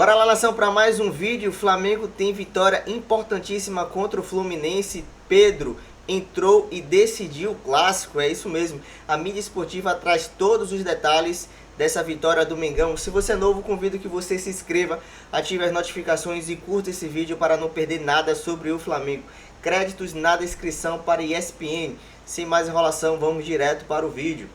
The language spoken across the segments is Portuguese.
Bora lá, nação, para mais um vídeo. O Flamengo tem vitória importantíssima contra o Fluminense. Pedro entrou e decidiu o clássico, é isso mesmo. A mídia esportiva traz todos os detalhes dessa vitória do Mengão. Se você é novo, convido que você se inscreva, ative as notificações e curta esse vídeo para não perder nada sobre o Flamengo. Créditos na descrição para ESPN. Sem mais enrolação, vamos direto para o vídeo.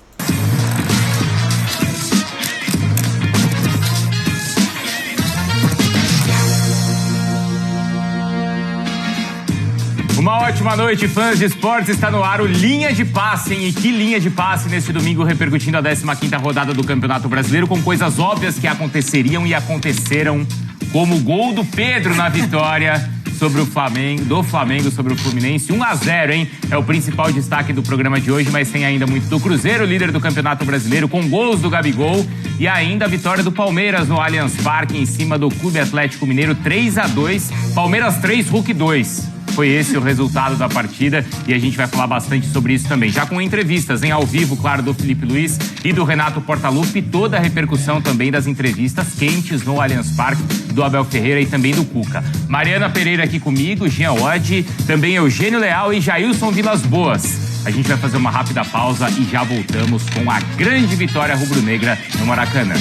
Uma ótima noite, fãs de esportes. Está no ar o Linha de Passe, hein? E que linha de passe neste domingo, repercutindo a 15ª rodada do Campeonato Brasileiro, com coisas óbvias que aconteceriam e aconteceram, como o gol do Pedro na vitória sobre o Flamengo sobre o Fluminense. 1-0, hein? É o principal destaque do programa de hoje, mas tem ainda muito do Cruzeiro, líder do Campeonato Brasileiro, com gols do Gabigol, e ainda a vitória do Palmeiras no Allianz Parque em cima do Clube Atlético Mineiro, 3-2. Palmeiras 3, Hulk 2. Foi esse o resultado da partida e a gente vai falar bastante sobre isso também. Já com entrevistas ao vivo, claro, do Felipe Luiz e do Renato Portaluppi, toda a repercussão também das entrevistas quentes no Allianz Parque, do Abel Ferreira e também do Cuca. Mariana Pereira aqui comigo, Jean Oddi, também Eugênio Leal e Jailson Vilas Boas. A gente vai fazer uma rápida pausa e já voltamos com a grande vitória rubro-negra no Maracanã.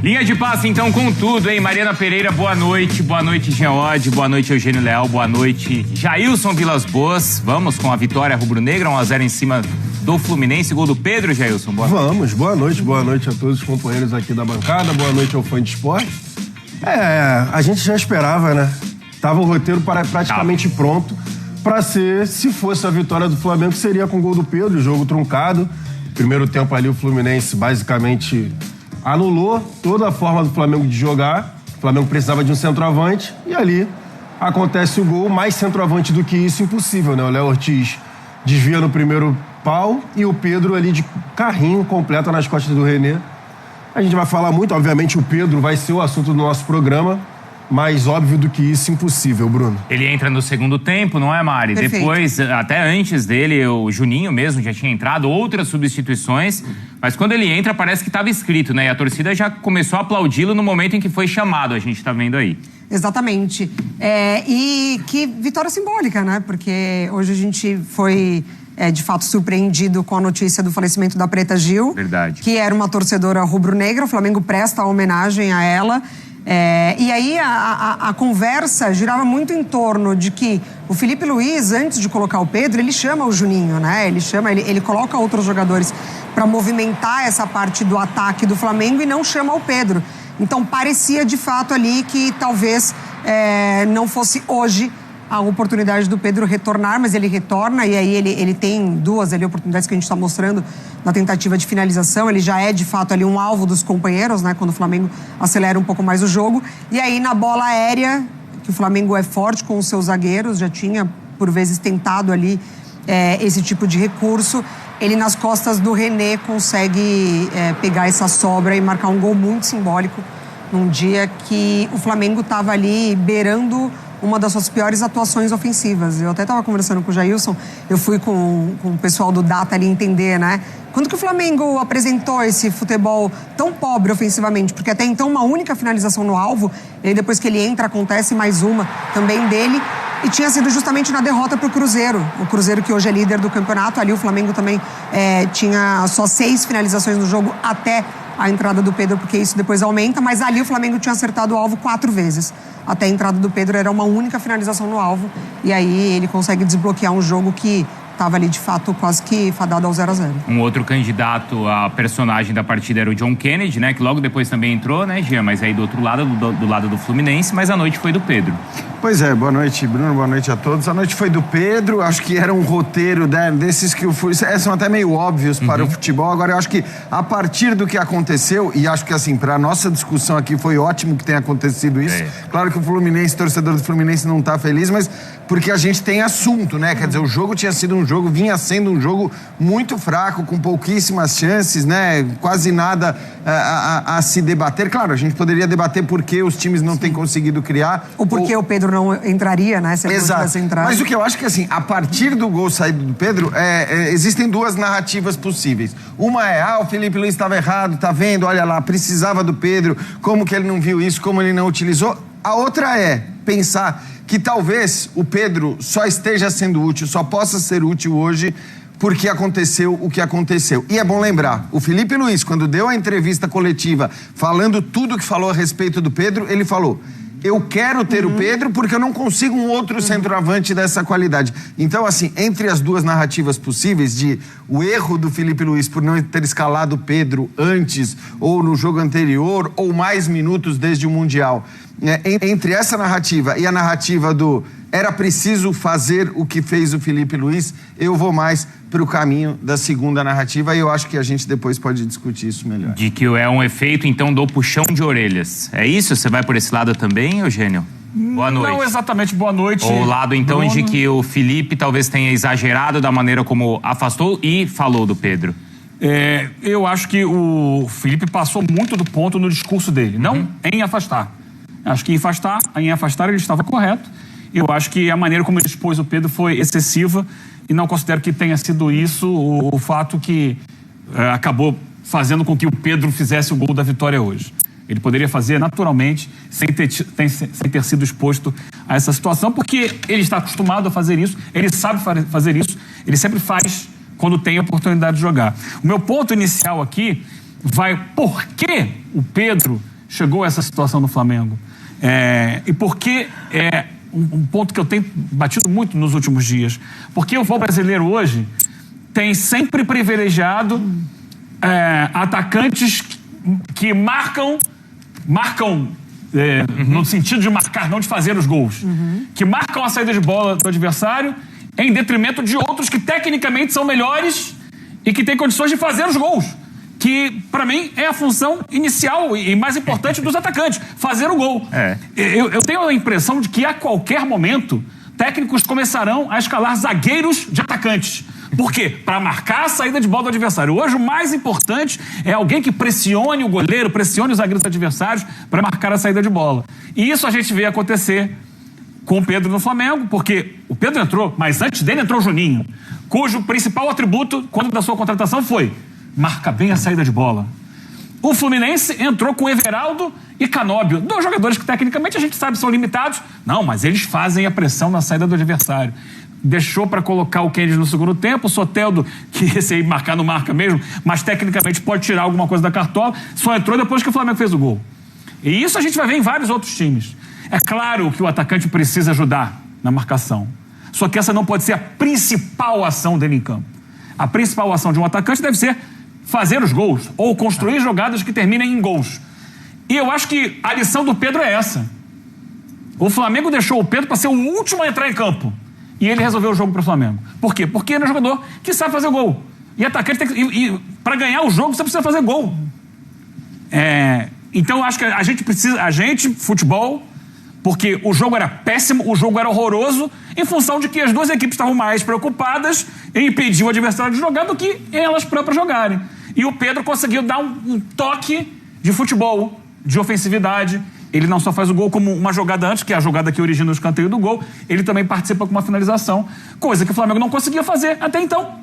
Linha de passe, então, com tudo, hein? Mariana Pereira, boa noite. Boa noite, Jean Oddi. Boa noite, Eugênio Leal. Boa noite, Jailson Vilas Boas. Vamos com a vitória rubro-negra, 1-0 em cima do Fluminense. Gol do Pedro, Jailson. Boa noite. Vamos, boa noite a todos os companheiros aqui da bancada. Boa noite ao fã de esporte. A gente já esperava, né? Tava o roteiro praticamente pronto para ser, se fosse a vitória do Flamengo, seria com o gol do Pedro, o jogo truncado. Primeiro tempo ali o Fluminense basicamente anulou toda a forma do Flamengo de jogar. O Flamengo precisava de um centroavante e ali acontece o gol. Mais centroavante do que isso, impossível, né? O Léo Ortiz desvia no primeiro pau e o Pedro ali de carrinho completa nas costas do René. A gente vai falar muito, obviamente o Pedro vai ser o assunto do nosso programa, mais óbvio do que isso, impossível, Bruno. Ele entra no segundo tempo, não é, Mari? Perfeito. Depois, até antes dele, o Juninho mesmo já tinha entrado, outras substituições, mas quando ele entra parece que estava escrito, né? E a torcida já começou a aplaudi-lo no momento em que foi chamado, a gente tá vendo aí. Exatamente. E que vitória simbólica, né? Porque hoje a gente foi, de fato, surpreendido com a notícia do falecimento da Preta Gil. Verdade. Que era uma torcedora rubro-negra, o Flamengo presta a homenagem a ela. E aí a conversa girava muito em torno de que o Felipe Luiz, antes de colocar o Pedro, ele chama o Juninho, né? Ele coloca outros jogadores para movimentar essa parte do ataque do Flamengo e não chama o Pedro. Então parecia de fato ali que talvez não fosse hoje a oportunidade do Pedro retornar, mas ele retorna e aí ele tem duas ali oportunidades que a gente está mostrando na tentativa de finalização. Ele já é de fato ali um alvo dos companheiros, né? Quando o Flamengo acelera um pouco mais o jogo. E aí na bola aérea, que o Flamengo é forte com os seus zagueiros, já tinha por vezes tentado ali esse tipo de recurso. Ele nas costas do René consegue pegar essa sobra e marcar um gol muito simbólico num dia que o Flamengo estava ali beirando uma das suas piores atuações ofensivas. Eu até estava conversando com o Jailson, eu fui com o pessoal do Data ali entender, né? Quando que o Flamengo apresentou esse futebol tão pobre ofensivamente? Porque até então uma única finalização no alvo, e aí depois que ele entra acontece mais uma também dele, e tinha sido justamente na derrota para o Cruzeiro. O Cruzeiro que hoje é líder do campeonato, ali o Flamengo também tinha só 6 finalizações no jogo até a entrada do Pedro, porque isso depois aumenta, mas ali o Flamengo tinha acertado o alvo 4 vezes. Até a entrada do Pedro era uma única finalização no alvo, e aí ele consegue desbloquear um jogo que estava ali de fato quase que fadado ao 0-0. Um outro candidato a personagem da partida era o John Kennedy, né? Que logo depois também entrou, né, Jean? Mas aí do outro lado, do lado do Fluminense, mas a noite foi do Pedro. Pois é, boa noite, Bruno, boa noite a todos. A noite foi do Pedro, acho que era um roteiro desses que são até meio óbvios para o futebol. Agora, eu acho que a partir do que aconteceu, e acho que assim, para a nossa discussão aqui foi ótimo que tenha acontecido isso. Claro que o Fluminense, torcedor do Fluminense não tá feliz, mas porque a gente tem assunto, né? Quer dizer, o jogo tinha sido um jogo, vinha sendo um jogo muito fraco, com pouquíssimas chances, né? Quase nada a se debater. Claro, a gente poderia debater por que os times não têm conseguido criar. Ou porque o Pedro não entraria, né? Se ele não tivesse entrado. Mas o que eu acho que, assim, a partir do gol saído do Pedro, existem duas narrativas possíveis. Uma é, o Filipe Luís estava errado, tá vendo? Olha lá, precisava do Pedro, como que ele não viu isso, como ele não utilizou. A outra é pensar que talvez o Pedro só esteja sendo útil, só possa ser útil hoje porque aconteceu o que aconteceu. E é bom lembrar, o Filipe Luís, quando deu a entrevista coletiva falando tudo que falou a respeito do Pedro, ele falou: eu quero ter o Pedro porque eu não consigo um outro centroavante dessa qualidade. Então, assim, entre as duas narrativas possíveis de o erro do Filipe Luís por não ter escalado o Pedro antes ou no jogo anterior ou mais minutos desde o Mundial, entre essa narrativa e a narrativa do era preciso fazer o que fez o Filipe Luís, eu vou mais para o caminho da segunda narrativa e eu acho que a gente depois pode discutir isso melhor. De que é um efeito, então, do puxão de orelhas. É isso? Você vai por esse lado também, Eugênio? Boa noite. Não exatamente boa noite. Ou o lado, então, Bruno, de que o Filipe talvez tenha exagerado da maneira como afastou e falou do Pedro. Eu acho que o Filipe passou muito do ponto no discurso dele, não em afastar. Acho que em afastar ele estava correto. Eu acho que a maneira como ele expôs o Pedro foi excessiva e não considero que tenha sido isso o fato que acabou fazendo com que o Pedro fizesse o gol da vitória hoje. Ele poderia fazer naturalmente, sem ter sido exposto a essa situação, porque ele está acostumado a fazer isso, ele sabe fazer isso, ele sempre faz quando tem a oportunidade de jogar. O meu ponto inicial aqui vai por que o Pedro chegou a essa situação no Flamengo. E por que um ponto que eu tenho batido muito nos últimos dias. Porque o futebol brasileiro hoje tem sempre privilegiado atacantes que marcam no sentido de marcar, não de fazer os gols. Que marcam a saída de bola do adversário em detrimento de outros que tecnicamente são melhores e que têm condições de fazer os gols. Que, para mim, é a função inicial e mais importante dos atacantes, fazer o gol. Eu tenho a impressão de que, a qualquer momento, técnicos começarão a escalar zagueiros de atacantes. Por quê? Para marcar a saída de bola do adversário. Hoje, o mais importante é alguém que pressione o goleiro, pressione os zagueiros adversários para marcar a saída de bola. E isso a gente vê acontecer com o Pedro no Flamengo, porque o Pedro entrou, mas antes dele entrou o Juninho, cujo principal atributo, quando da sua contratação, foi marca bem a saída de bola. O Fluminense entrou com Everaldo e Canóbio, dois jogadores que tecnicamente a gente sabe são limitados. Não, mas eles fazem a pressão na saída do adversário. Deixou para colocar o Kennedy no segundo tempo, o Soteldo, que esse aí marcar não marca mesmo, mas tecnicamente pode tirar alguma coisa da cartola, só entrou depois que o Flamengo fez o gol. E isso a gente vai ver em vários outros times. É claro que o atacante precisa ajudar na marcação, só que essa não pode ser a principal ação dele em campo. A principal ação de um atacante deve ser fazer os gols ou construir jogadas que terminem em gols. E eu acho que a lição do Pedro é essa. O Flamengo deixou o Pedro para ser o último a entrar em campo e ele resolveu o jogo para o Flamengo. Por quê? Porque ele é um jogador que sabe fazer gol. E atacante tem que, para ganhar o jogo você precisa fazer gol. Então eu acho que futebol, porque o jogo era péssimo, o jogo era horroroso, em função de que as duas equipes estavam mais preocupadas em impedir o adversário de jogar do que elas próprias jogarem. E o Pedro conseguiu dar um toque de futebol, de ofensividade. Ele não só faz o gol como uma jogada antes, que é a jogada que origina o escanteio do gol, ele também participa com uma finalização, coisa que o Flamengo não conseguia fazer até então.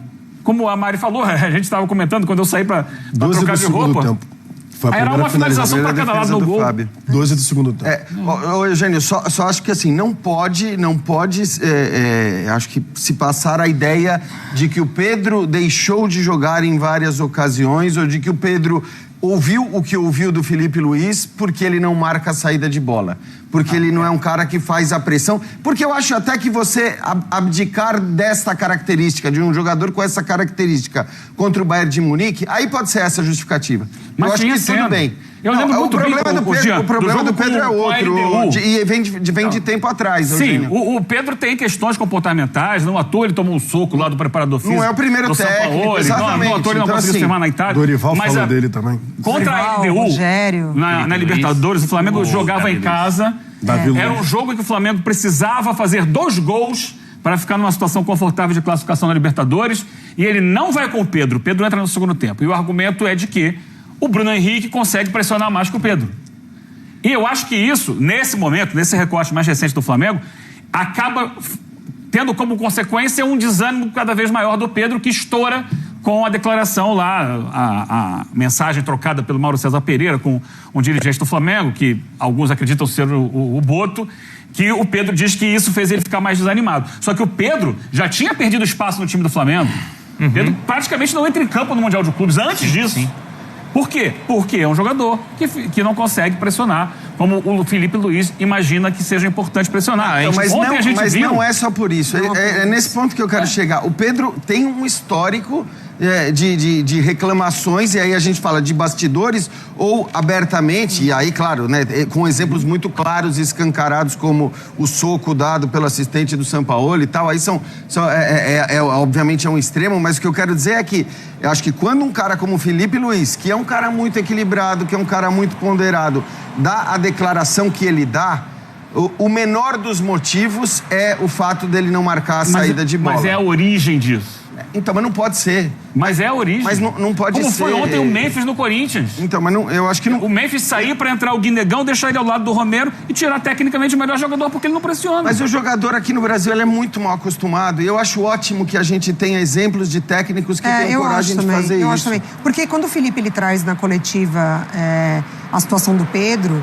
Como a Mari falou, a gente estava comentando quando eu saí para trocar de roupa. Tempo. Foi a era uma finalização para cada lado no gol. 12 do segundo tempo. Eugênio, só acho que assim, não pode acho que se passar a ideia de que o Pedro deixou de jogar em várias ocasiões ou de que o Pedro ouviu o que ouviu do Filipe Luís porque ele não marca a saída de bola, porque ele não é um cara que faz a pressão, porque eu acho até que você abdicar desta característica, de um jogador com essa característica contra o Bayern de Munique, aí pode ser essa justificativa. Mas eu acho que tudo bem. Eu lembro muito bem o problema do Pedro é outro, e vem de tempo atrás. Sim, o Pedro tem questões comportamentais, não à toa ele tomou um soco lá do preparador físico. Não é o primeiro técnico, exatamente. Não à toa ele não conseguiu firmar na Itália. Dorival falou dele também. Contra a LDU, Rogério, na Libertadores, o Flamengo jogava em casa. Era um jogo em que o Flamengo precisava fazer 2 gols para ficar numa situação confortável de classificação na Libertadores, e ele não vai com o Pedro. O Pedro entra no segundo tempo. E o argumento é de que o Bruno Henrique consegue pressionar mais que o Pedro. E eu acho que isso, nesse momento, nesse recorte mais recente do Flamengo, acaba tendo como consequência um desânimo cada vez maior do Pedro, que estoura com a declaração lá, a mensagem trocada pelo Mauro César Pereira com um dirigente do Flamengo, que alguns acreditam ser o Boto, que o Pedro diz que isso fez ele ficar mais desanimado. Só que o Pedro já tinha perdido espaço no time do Flamengo. O Pedro praticamente não entra em campo no Mundial de Clubes antes disso. Sim. Por quê? Porque é um jogador que não consegue pressionar, como o Felipe Luiz imagina que seja importante pressionar. Então, mas não é só por isso. É nesse ponto que eu quero chegar. O Pedro tem um histórico de reclamações, e aí a gente fala de bastidores ou abertamente, e aí, claro, né, com exemplos muito claros e escancarados, como o soco dado pelo assistente do Sampaoli e tal, aí obviamente é um extremo, mas o que eu quero dizer é que eu acho que quando um cara como o Felipe Luiz, que é um cara muito equilibrado, que é um cara muito ponderado, dá a declaração que ele dá, o menor dos motivos é o fato dele não marcar a saída de bola. Mas é a origem disso. Então, mas não pode ser. Mas é a origem. Mas não pode ser. Como foi ontem o Memphis no Corinthians. Então, mas eu acho que não... O Memphis sair pra entrar o Guinegão, deixar ele ao lado do Romero e tirar tecnicamente o melhor jogador, porque ele não pressiona. Mas o jogador aqui no Brasil, ele é muito mal acostumado. E eu acho ótimo que a gente tenha exemplos de técnicos que tenham coragem de fazer isso. Eu acho também. Porque quando o Felipe ele traz na coletiva a situação do Pedro,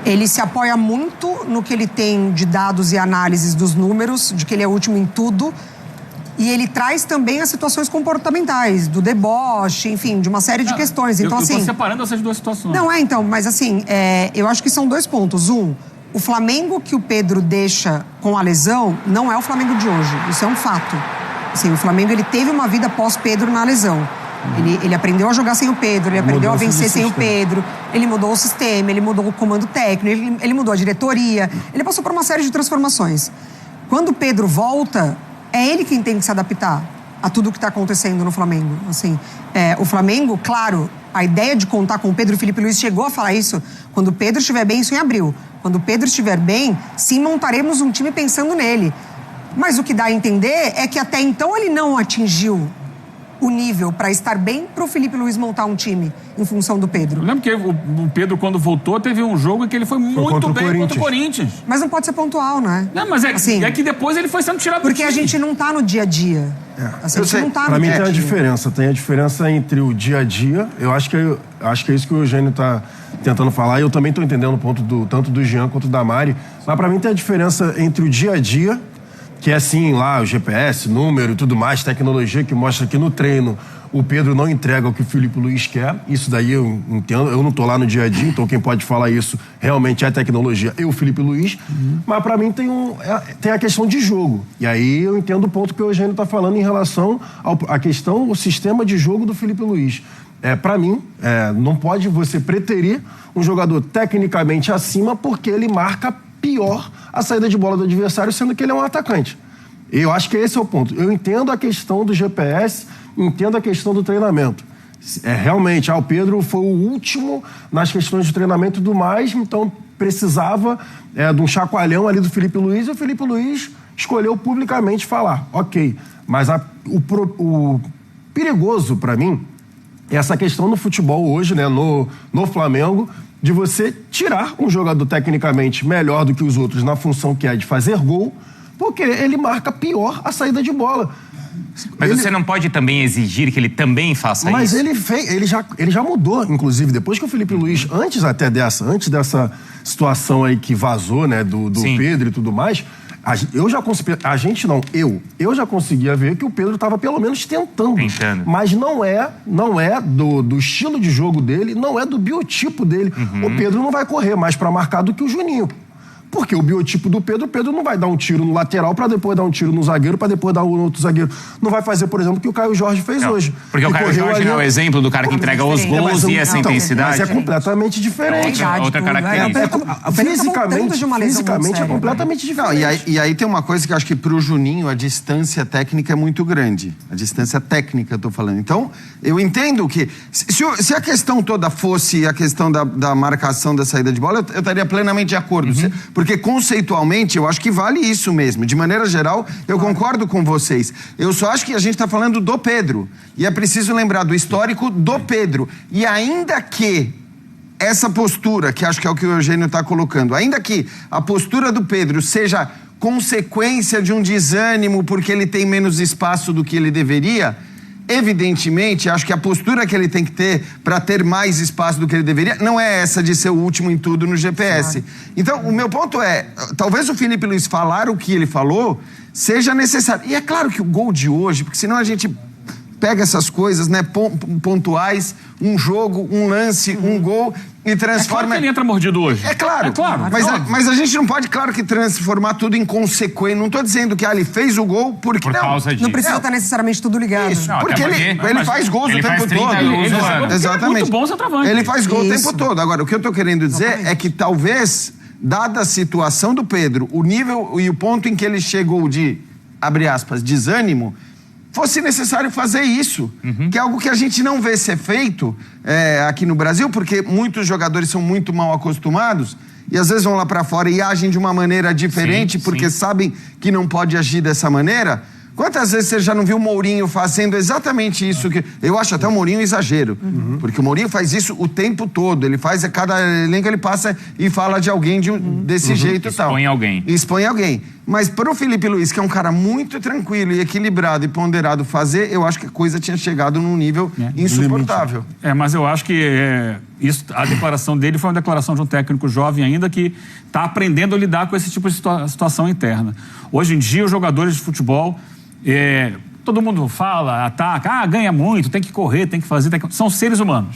ele se apoia muito no que ele tem de dados e análises dos números, de que ele é o último em tudo. E ele traz também as situações comportamentais, do deboche, enfim, de uma série de questões. Então, eu tô separando essas duas situações. Não, então, mas assim, eu acho que são dois pontos. Um, o Flamengo que o Pedro deixa com a lesão não é o Flamengo de hoje. Isso é um fato. Assim, o Flamengo, ele teve uma vida pós-Pedro na lesão. Ele aprendeu a jogar sem o Pedro, ele aprendeu a vencer sem o Pedro, ele mudou o sistema, ele mudou o comando técnico, ele mudou a diretoria, ele passou por uma série de transformações. Quando o Pedro volta, é ele quem tem que se adaptar a tudo o que está acontecendo no Flamengo. Assim, o Flamengo, claro, a ideia de contar com o Pedro, o Felipe Luiz chegou a falar isso, quando o Pedro estiver bem, isso em abril. Quando o Pedro estiver bem, sim, montaremos um time pensando nele. Mas o que dá a entender é que até então ele não atingiu o nível para estar bem para o Felipe Luiz montar um time em função do Pedro. Eu lembro que o Pedro, quando voltou, teve um jogo em que ele foi muito bem contra o Corinthians. Mas não pode ser pontual, né? Não, mas é que depois ele foi sendo tirado porque do time. Porque a gente não tá no dia a dia. Assim, a gente não tá no dia a dia. Pra mim tem a diferença. Tem a diferença entre o dia a dia. Eu acho que é isso que o Eugênio tá tentando falar. E eu também tô entendendo o ponto tanto do Jean quanto da Mari. Mas pra mim tem a diferença entre o dia a dia, que é assim, lá, o GPS, número e tudo mais, tecnologia que mostra que no treino o Pedro não entrega o que o Felipe Luiz quer. Isso daí eu entendo, eu não tô lá no dia a dia, então quem pode falar isso realmente é a tecnologia e o Felipe Luiz. Mas pra mim tem a questão de jogo. E aí eu entendo o ponto que o Eugênio tá falando em relação à questão, o sistema de jogo do Felipe Luiz. Pra mim, não pode você preterir um jogador tecnicamente acima porque ele marca pior a saída de bola do adversário, sendo que ele é um atacante. Eu acho que esse é o ponto. Eu entendo a questão do GPS, entendo a questão do treinamento. Realmente, o Pedro foi o último nas questões de treinamento e tudo mais, então precisava de um chacoalhão ali do Felipe Luiz, e o Felipe Luiz escolheu publicamente falar, ok, mas o perigoso para mim é essa questão no futebol hoje, né, no Flamengo, de você tirar um jogador tecnicamente melhor do que os outros na função que é de fazer gol, porque ele marca pior a saída de bola. Mas você não pode também exigir que ele também faça isso? Mas ele já mudou, inclusive, depois que o Felipe Luiz, antes dessa situação aí que vazou, né, do Pedro e tudo mais, eu já conseguia ver que o Pedro estava pelo menos tentando. Mas não é do estilo de jogo dele, não é do biotipo dele. O Pedro não vai correr mais para marcar do que o Juninho. Porque o biotipo do Pedro não vai dar um tiro no lateral pra depois dar um tiro no zagueiro, pra depois dar um outro zagueiro. Não vai fazer, por exemplo, o que o Caio Jorge fez hoje. Porque o Caio Jorge é o exemplo do cara que entrega os gols e essa intensidade. Mas é completamente diferente. Outra característica. Fisicamente é completamente diferente. Não, e aí tem uma coisa que eu acho que pro Juninho a distância técnica é muito grande. A distância técnica, eu tô falando. Então, eu entendo que... Se a questão toda fosse a questão da marcação da saída de bola, eu estaria plenamente de acordo. Porque conceitualmente eu acho que vale isso mesmo. De maneira geral, eu concordo com vocês. Eu só acho que a gente está falando do Pedro. E é preciso lembrar do histórico do Pedro. E ainda que essa postura, que acho que é o que o Eugênio está colocando, ainda que a postura do Pedro seja consequência de um desânimo porque ele tem menos espaço do que ele deveria, evidentemente, acho que a postura que ele tem que ter para ter mais espaço do que ele deveria não é essa de ser o último em tudo no GPS. Então, o meu ponto é, talvez o Filipe Luís falar o que ele falou seja necessário. E é claro que o gol de hoje, porque senão a gente pega essas coisas, né, pontuais, um jogo, um lance, um gol e transforma... É claro que ele entra mordido hoje. É claro. É claro. Mas a gente não pode, claro que transformar tudo em consequência. Não estou dizendo que ele fez o gol porque... Por causa disso. Não precisa estar necessariamente tudo ligado. Isso, Não, porque ele faz gols o tempo todo. Exatamente. É muito bom centroavante. Ele faz gol o Isso. tempo todo. Agora, o que eu estou querendo dizer é que talvez, dada a situação do Pedro, o nível e o ponto em que ele chegou de, abre aspas, desânimo, fosse necessário fazer isso, que é algo que a gente não vê ser feito aqui no Brasil, porque muitos jogadores são muito mal acostumados e às vezes vão lá pra fora e agem de uma maneira diferente porque sabem que não pode agir dessa maneira. Quantas vezes você já não viu o Mourinho fazendo exatamente isso? Que eu acho até o Mourinho um exagero, porque o Mourinho faz isso o tempo todo. Ele faz, cada elenco ele passa e fala de alguém desse jeito e tal. Expõe alguém. Expõe alguém. Mas para o Filipe Luís, que é um cara muito tranquilo e equilibrado e ponderado fazer, eu acho que a coisa tinha chegado num nível insuportável. Mas eu acho que isso, a declaração dele foi uma declaração de um técnico jovem ainda que está aprendendo a lidar com esse tipo de situação interna. Hoje em dia, os jogadores de futebol... todo mundo fala, ataca, ganha muito, tem que correr, tem que fazer, são seres humanos.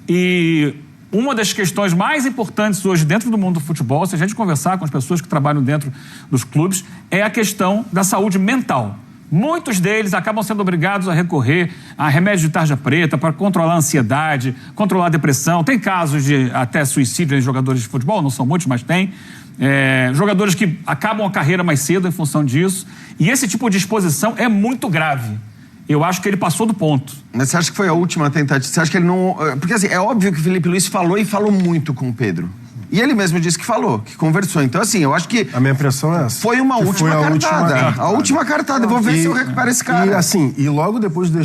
E uma das questões mais importantes hoje dentro do mundo do futebol, se a gente conversar com as pessoas que trabalham dentro dos clubes, é a questão da saúde mental. Muitos deles acabam sendo obrigados a recorrer a remédio de tarja preta para controlar a ansiedade, controlar a depressão. Tem casos de até suicídio em jogadores de futebol, não são muitos, mas tem. Jogadores que acabam a carreira mais cedo em função disso. E esse tipo de exposição é muito grave. Eu acho que ele passou do ponto. Mas você acha que foi a última tentativa? Você acha que ele não... Porque assim, é óbvio que o Filipe Luís falou e falou muito com o Pedro. E ele mesmo disse que falou, que conversou. Então assim, eu acho que... A minha impressão é essa. Foi uma última cartada. A última cartada. Vou ver se eu recupero esse cara. E logo depois do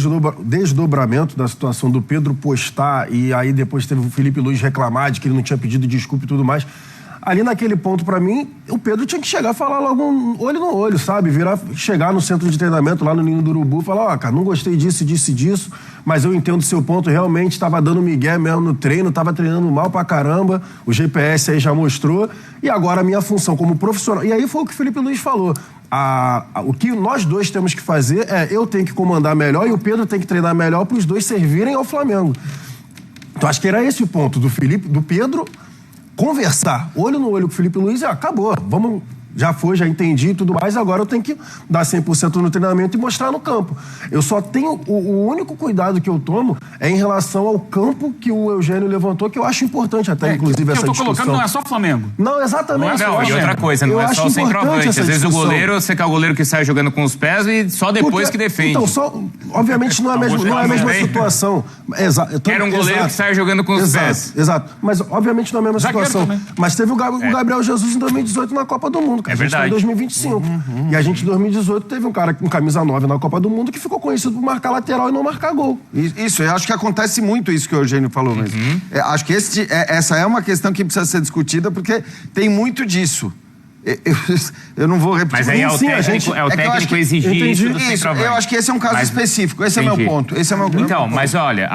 desdobramento da situação do Pedro postar, e aí depois teve o Filipe Luís reclamar de que ele não tinha pedido desculpa e tudo mais... Ali naquele ponto, pra mim, o Pedro tinha que chegar e falar logo olho no olho, sabe? Chegar no centro de treinamento, lá no Ninho do Urubu, falar, cara, não gostei disso, disso, mas eu entendo o seu ponto, realmente estava dando migué mesmo no treino, estava treinando mal pra caramba, o GPS aí já mostrou, e agora a minha função como profissional... E aí foi o que o Filipe Luís falou. O que nós dois temos que fazer eu tenho que comandar melhor e o Pedro tem que treinar melhor para os dois servirem ao Flamengo. Então acho que era esse o ponto do Pedro... Conversar, olho no olho com o Filipe Luís, acabou. Vamos, já foi, já entendi e tudo mais, agora eu tenho que dar 100% no treinamento e mostrar no campo. Eu só tenho, o único cuidado que eu tomo é em relação ao campo que o Eugênio levantou, que eu acho importante até, inclusive, essa discussão. Que eu tô colocando não é só Flamengo. Não, exatamente. Não, e outra coisa, não é só o centroavante. Às vezes o goleiro, você quer o goleiro que sai jogando com os pés e só depois que defende. Então, obviamente não é a mesma situação. Era um goleiro que sai jogando com os pés. Exato, mas obviamente não é a mesma situação. Mas teve o Gabriel Jesus em 2018 na Copa do Mundo, que a gente tá em 2025. E a gente em 2018 teve um cara com camisa 9 na Copa do Mundo que ficou conhecido por marcar lateral e não marcar gol. Isso, eu acho que acontece muito isso que o Eugênio falou mesmo. Acho que essa é uma questão que precisa ser discutida porque tem muito disso. Eu não vou repetir. Mas aí é o técnico exigir isso do centroavante. Eu acho que esse é um caso específico. Esse é meu ponto. Então, mas olha,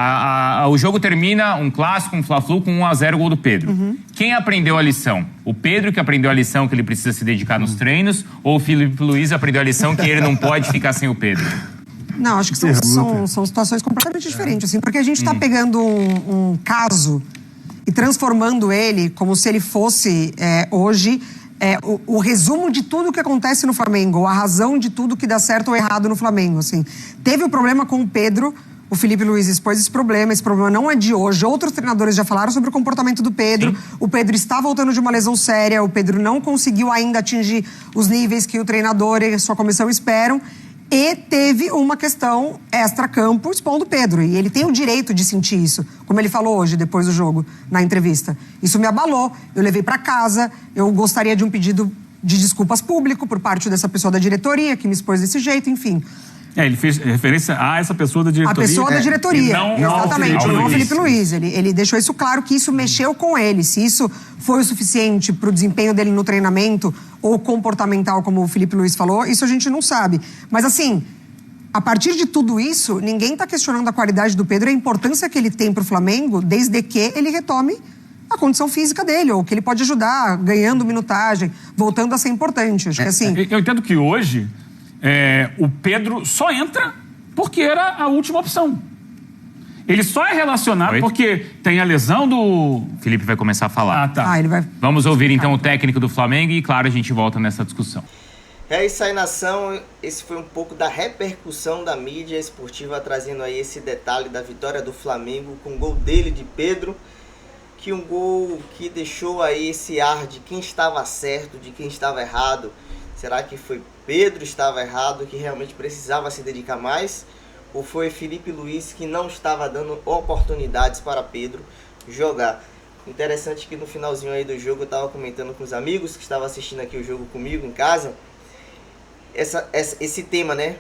o jogo termina um clássico, um Fla-Flu com 1-0 gol do Pedro. Quem aprendeu a lição? O Pedro que aprendeu a lição que ele precisa se dedicar nos treinos ou o Filipe Luís aprendeu a lição que ele não pode ficar sem o Pedro? Não, acho que são situações completamente diferentes, assim, porque a gente está pegando um caso e transformando ele como se ele fosse hoje... o resumo de tudo que acontece no Flamengo, a razão de tudo que dá certo ou errado no Flamengo, assim. Teve o problema com o Pedro, o Filipe Luís expôs esse problema não é de hoje, outros treinadores já falaram sobre o comportamento do Pedro, o Pedro está voltando de uma lesão séria, o Pedro não conseguiu ainda atingir os níveis que o treinador e a sua comissão esperam, E teve uma questão extra-campo expondo o Pedro. E ele tem o direito de sentir isso. Como ele falou hoje, depois do jogo, na entrevista. Isso me abalou. Eu levei para casa. Eu gostaria de um pedido de desculpas público por parte dessa pessoa da diretoria, que me expôs desse jeito, enfim. Ele fez referência a essa pessoa da diretoria. A pessoa da diretoria, exatamente, não o Felipe Luiz. Ele deixou isso claro, que isso mexeu com ele. Se isso foi o suficiente para o desempenho dele no treinamento ou comportamental, como o Felipe Luiz falou, isso a gente não sabe. Mas assim, a partir de tudo isso, ninguém está questionando a qualidade do Pedro e a importância que ele tem para o Flamengo, desde que ele retome a condição física dele, ou que ele pode ajudar, ganhando minutagem, voltando a ser importante. Acho que assim... Eu entendo que hoje... o Pedro só entra porque era a última opção. Ele só é relacionado porque tem a lesão do... Felipe vai começar a falar. Tá. Ele vai... Vamos ouvir então o técnico do Flamengo e, claro, a gente volta nessa discussão. É isso aí, nação. Esse foi um pouco da repercussão da mídia esportiva, trazendo aí esse detalhe da vitória do Flamengo com o gol dele, de Pedro, que um gol que deixou aí esse ar de quem estava certo, de quem estava errado. Será que foi Pedro estava errado, que realmente precisava se dedicar mais? Ou foi Felipe Luiz que não estava dando oportunidades para Pedro jogar? Interessante que no finalzinho aí do jogo eu estava comentando com os amigos que estavam assistindo aqui o jogo comigo em casa. Esse tema, né?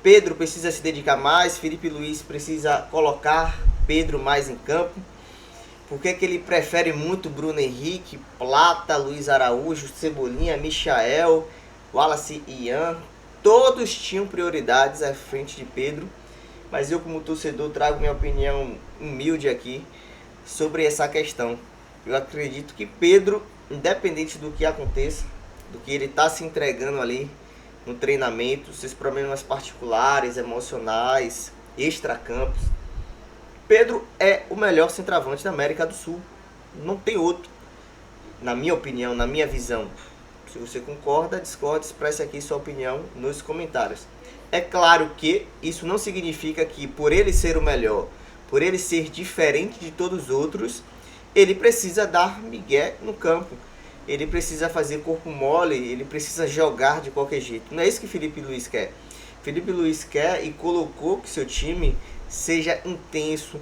Pedro precisa se dedicar mais, Felipe Luiz precisa colocar Pedro mais em campo. Por que ele prefere muito Bruno Henrique, Plata, Luiz Araújo, Cebolinha, Michael, Wallace e Ian? Todos tinham prioridades à frente de Pedro, mas eu, como torcedor, trago minha opinião humilde aqui sobre essa questão. Eu acredito que Pedro, independente do que aconteça, do que ele está se entregando ali no treinamento, seus problemas particulares, emocionais, extracampos, Pedro é o melhor centroavante da América do Sul. Não tem outro, na minha opinião, na minha visão. Se você concorda, discorda, expresse aqui sua opinião nos comentários. É claro que isso não significa que por ele ser o melhor, por ele ser diferente de todos os outros, ele precisa dar migué no campo. Ele precisa fazer corpo mole, ele precisa jogar de qualquer jeito. Não é isso que Felipe Luiz quer. Felipe Luiz quer e colocou que seu time seja intenso,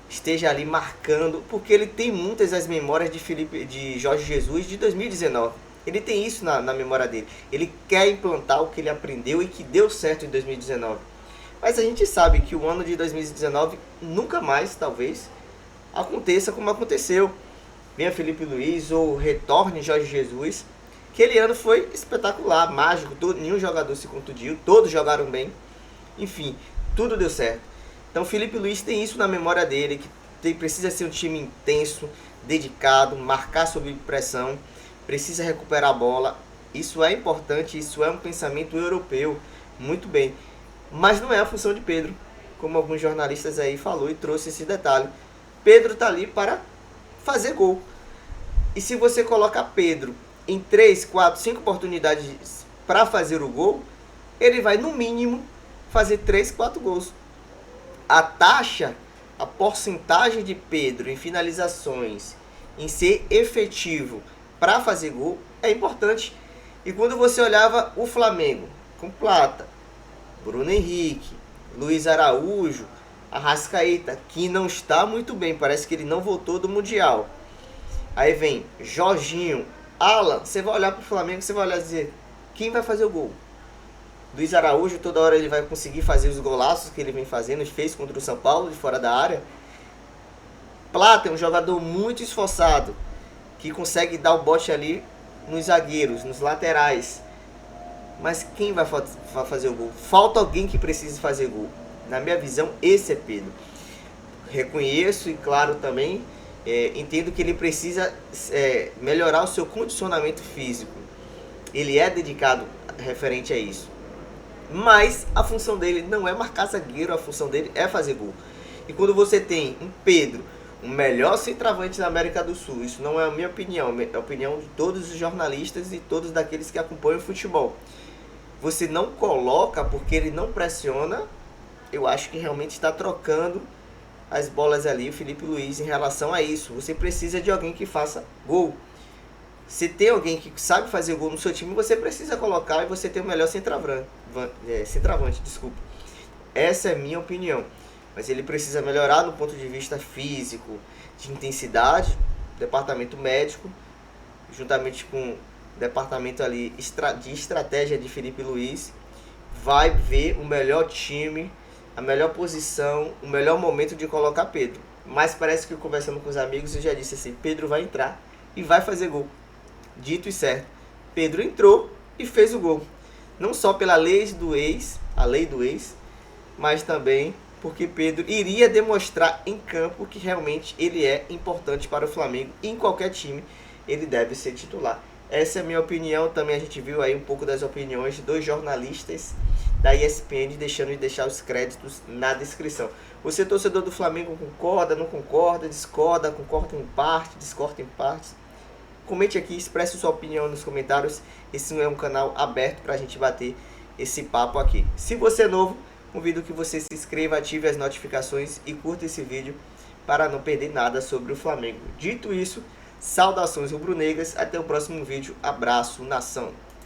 esteja ali marcando, porque ele tem muitas as memórias de Jorge Jesus de 2019. Ele tem isso na memória dele. Ele quer implantar o que ele aprendeu e que deu certo em 2019. Mas a gente sabe que o ano de 2019 nunca mais, talvez, aconteça como aconteceu. Venha Felipe Luiz ou retorne Jorge Jesus. Aquele ano foi espetacular, mágico. Nenhum jogador se contundiu, todos jogaram bem. Enfim, tudo deu certo. Então Felipe Luiz tem isso na memória dele, que precisa ser um time intenso, dedicado, marcar sob pressão, precisa recuperar a bola. Isso é importante, isso é um pensamento europeu, muito bem. Mas não é a função de Pedro, como alguns jornalistas aí falou e trouxe esse detalhe. Pedro está ali para fazer gol. E se você coloca Pedro em 3, 4, 5 oportunidades para fazer o gol, ele vai no mínimo fazer 3, 4 gols. A taxa, a porcentagem de Pedro em finalizações, em ser efetivo para fazer gol, é importante. E quando você olhava o Flamengo com Plata, Bruno Henrique, Luiz Araújo, Arrascaeta, que não está muito bem, parece que ele não voltou do Mundial. Aí vem Jorginho, Alan, você vai olhar para o Flamengo, você vai olhar e dizer, quem vai fazer o gol? Luiz Araújo, toda hora ele vai conseguir fazer os golaços que ele vem fazendo, fez contra o São Paulo, de fora da área. Plata é um jogador muito esforçado, que consegue dar o bote ali nos zagueiros, nos laterais. Mas quem vai fazer o gol? Falta alguém que precise fazer gol. Na minha visão, esse é Pedro. Reconheço e, claro, também entendo que ele precisa melhorar o seu condicionamento físico. Ele é dedicado referente a isso. Mas a função dele não é marcar zagueiro, a função dele é fazer gol. E quando você tem um Pedro, o melhor centroavante da América do Sul, isso não é a minha opinião, é a opinião de todos os jornalistas e todos daqueles que acompanham o futebol. Você não coloca porque ele não pressiona, eu acho que realmente está trocando as bolas ali, o Felipe Luiz, em relação a isso. Você precisa de alguém que faça gol. Se tem alguém que sabe fazer gol no seu time, você precisa colocar e você tem o melhor centroavante, desculpa. Essa é a minha opinião. Mas ele precisa melhorar no ponto de vista físico, de intensidade, departamento médico, juntamente com o departamento ali de estratégia de Filipe Luiz, vai ver o melhor time, a melhor posição, o melhor momento de colocar Pedro. Mas parece que conversando com os amigos, eu já disse assim, Pedro vai entrar e vai fazer gol. Dito e certo, Pedro entrou e fez o gol. Não só pela lei do ex, mas também porque Pedro iria demonstrar em campo que realmente ele é importante para o Flamengo. E em qualquer time ele deve ser titular. Essa é a minha opinião. Também a gente viu aí um pouco das opiniões de 2 jornalistas da ESPN, deixar os créditos na descrição. Você, torcedor do Flamengo, concorda, não concorda, discorda, concorda em parte, discorda em partes? Comente aqui, expresse sua opinião nos comentários. Esse é um canal aberto para a gente bater esse papo aqui. Se você é novo, convido que você se inscreva, ative as notificações e curta esse vídeo para não perder nada sobre o Flamengo. Dito isso, saudações rubro-negras, até o próximo vídeo. Abraço, nação!